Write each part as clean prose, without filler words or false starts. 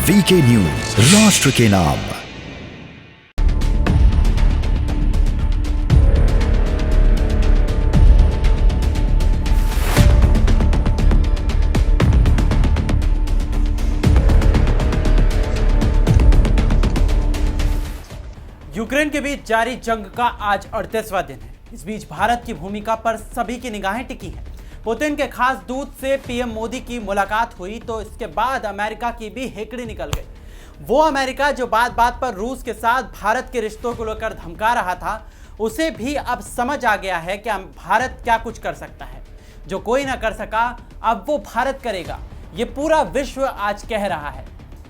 VK news, राष्ट्र के नाम। यूक्रेन के बीच जारी जंग का आज 38वां दिन है। इस बीच भारत की भूमिका पर सभी की निगाहें टिकी हैं। पुतिन के खास दूत से पीएम मोदी की मुलाकात हुई तो इसके बाद अमेरिका की भी हेकड़ी निकल गई। वो अमेरिका जो बात बात पर रूस के साथ भारत के रिश्तों को लेकर धमका रहा था, उसे भी अब समझ आ गया है कि भारत क्या कुछ कर सकता है। जो कोई ना कर सका, अब वो भारत करेगा, ये पूरा विश्व आज कह रहा है।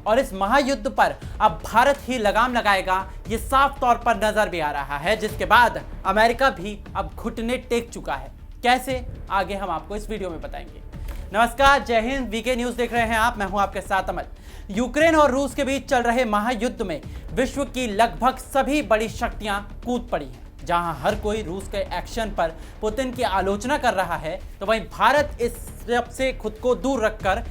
और इस महायुद्ध पर अब भारत ही लगाम लगाएगा, ये साफ तौर पर नजर भी आ रहा है, जिसके बाद अमेरिका भी अब घुटने टेक चुका है। कैसे, आगे हम आपको इस वीडियो में बताएंगे। नमस्कार, जय हिंद, वीके न्यूज देख रहे हैं आप, मैं हूं आपके साथ अमल। यूक्रेन और रूस के बीच चल रहे महायुद्ध में विश्व की लगभग सभी बड़ी शक्तियां कूद पड़ी हैं। जहां हर कोई रूस के एक्शन पर पुतिन की आलोचना कर रहा है, तो वहीं भारत इस सब से खुद को दूर रखकर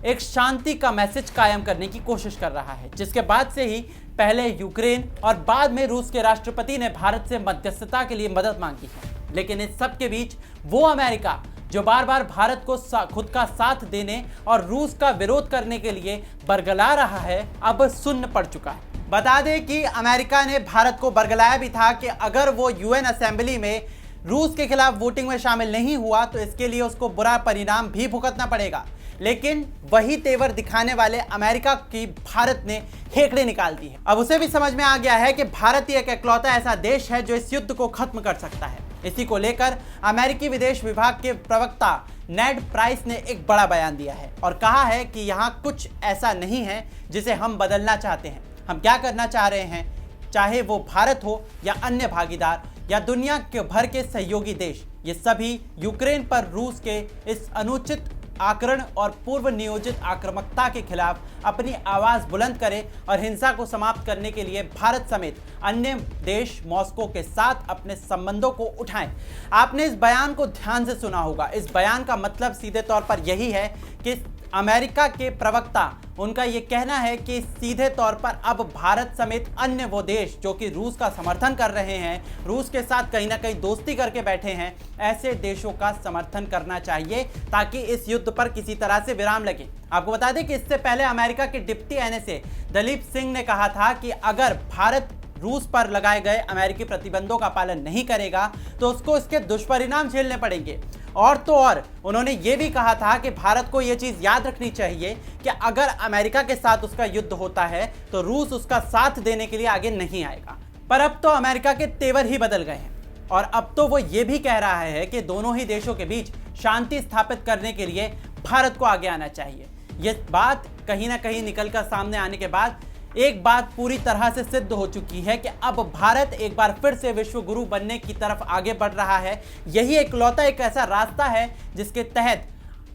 एक शांति का मैसेज कायम करने की कोशिश कर रहा है, जिसके बाद से ही पहले यूक्रेन और बाद में रूस के राष्ट्रपति ने भारत से मध्यस्थता के लिए मदद मांगी है। लेकिन इस सब के बीच वो अमेरिका जो बार बार भारत को खुद का साथ देने और रूस का विरोध करने के लिए बरगला रहा है, अब सुन्न पड़ चुका है। बता दें कि अमेरिका ने भारत को बरगलाया भी था कि अगर वो यूएन असेंबली में रूस के खिलाफ वोटिंग में शामिल नहीं हुआ तो इसके लिए उसको बुरा परिणाम भी भुगतना पड़ेगा। लेकिन वही तेवर दिखाने वाले अमेरिका की भारत ने हेकड़े निकाल दी है। अब उसे भी समझ में आ गया है कि भारत ही एक इकलौता ऐसा देश है जो इस युद्ध को खत्म कर सकता है। इसी को लेकर अमेरिकी विदेश विभाग के प्रवक्ता नेड प्राइस ने एक बड़ा बयान दिया है और कहा है कि यहाँ कुछ ऐसा नहीं है जिसे हम बदलना चाहते हैं। हम क्या करना चाह रहे हैं, चाहे वो भारत हो या अन्य भागीदार या दुनिया के भर के सहयोगी देश, ये सभी यूक्रेन पर रूस के इस अनुचित आक्रमण और पूर्व नियोजित आक्रामकता के खिलाफ अपनी आवाज बुलंद करें और हिंसा को समाप्त करने के लिए भारत समेत अन्य देश मॉस्को के साथ अपने संबंधों को उठाएं। आपने इस बयान को ध्यान से सुना होगा। इस बयान का मतलब सीधे तौर पर यही है कि अमेरिका के प्रवक्ता, उनका यह कहना है कि सीधे तौर पर अब भारत समेत अन्य वो देश जो कि रूस का समर्थन कर रहे हैं, रूस के साथ कहीं ना कहीं दोस्ती करके बैठे हैं, ऐसे देशों का समर्थन करना चाहिए ताकि इस युद्ध पर किसी तरह से विराम लगे। आपको बता दें कि इससे पहले अमेरिका के डिप्टी एनएसए दलीप सिंह ने कहा था कि अगर भारत रूस पर लगाए गए अमेरिकी प्रतिबंधों का पालन नहीं करेगा तो उसको इसके दुष्परिणाम झेलने पड़ेंगे। और तो और उन्होंने ये भी कहा था कि भारत को ये चीज़ याद रखनी चाहिए कि अगर अमेरिका के साथ उसका युद्ध होता है तो रूस उसका साथ देने के लिए आगे नहीं आएगा। पर अब तो अमेरिका के तेवर ही बदल गए हैं और अब तो वो ये भी कह रहा है कि दोनों ही देशों के बीच शांति स्थापित करने के लिए भारत को आगे आना चाहिए। ये बात कहीं ना कहीं निकलकर सामने आने के बाद एक बात पूरी तरह से सिद्ध हो चुकी है कि अब भारत एक बार फिर से विश्व गुरु बनने की तरफ आगे बढ़ रहा है। यही इकलौता एक ऐसा रास्ता है जिसके तहत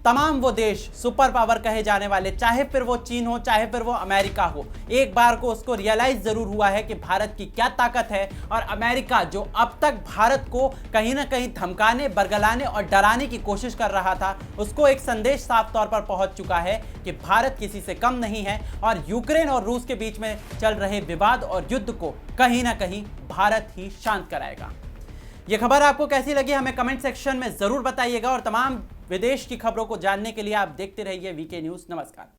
तमाम वो देश सुपर पावर कहे जाने वाले, चाहे फिर वो चीन हो चाहे फिर वो अमेरिका हो, एक बार को उसको रियलाइज जरूर हुआ है कि भारत की क्या ताकत है। और अमेरिका जो अब तक भारत को कहीं ना कहीं धमकाने, बरगलाने और डराने की कोशिश कर रहा था, उसको एक संदेश साफ तौर पर पहुंच चुका है कि भारत किसी से कम नहीं है और यूक्रेन और रूस के बीच में चल रहे विवाद और युद्ध को कहीं ना कहीं भारत ही शांत कराएगा। ये खबर आपको कैसी लगी हमें कमेंट सेक्शन में जरूर बताइएगा और तमाम विदेश की खबरों को जानने के लिए आप देखते रहिए वीके न्यूज। नमस्कार।